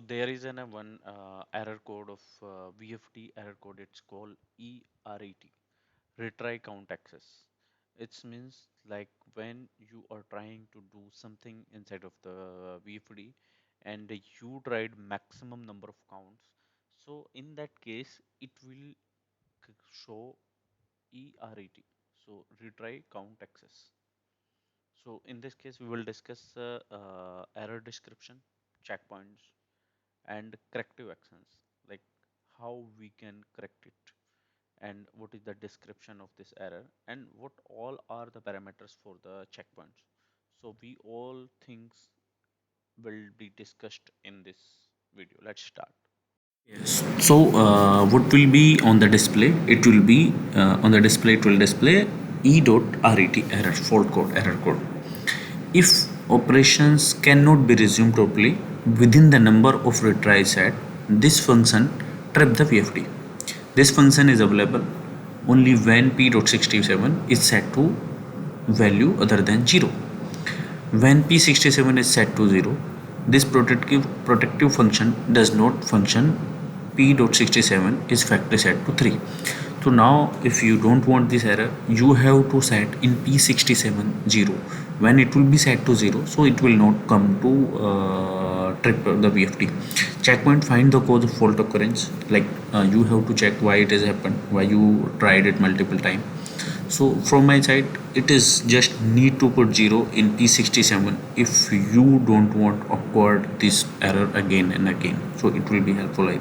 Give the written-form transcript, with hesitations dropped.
there is one error code of VFD error code. It's called ERET, Retry Count Excess. It means like when you are trying to do something inside of the VFD and you tried maximum number of counts. So in that case, it will show ERET. So retry count excess. So in this case, we will discuss error description, checkpoints, and corrective actions, like how we can correct it, and what is the description of this error, and what all are the parameters for the checkpoints. So we all things will be discussed in this video. Let's start. Yes. So what will be on the display? It will be on the display. It will display e.ret error fault code error code. If operations cannot be resumed totally within the number of retries set, this function trap the VFD. This function is available only when p.67 is set to value other than 0. When p67 is set to 0, this protective function does not function. p.67 is factory set to 3. So now if you don't want this error, you have to set in p67 0. When it will be set to 0, so it will not come to trip the VFD. Checkpoint find the cause of fault occurrence, like you have to check why it has happened, why you tried it multiple times. So from my side, it is just need to put 0 in p67 if you don't want occur this error again and again. So it will be helpful.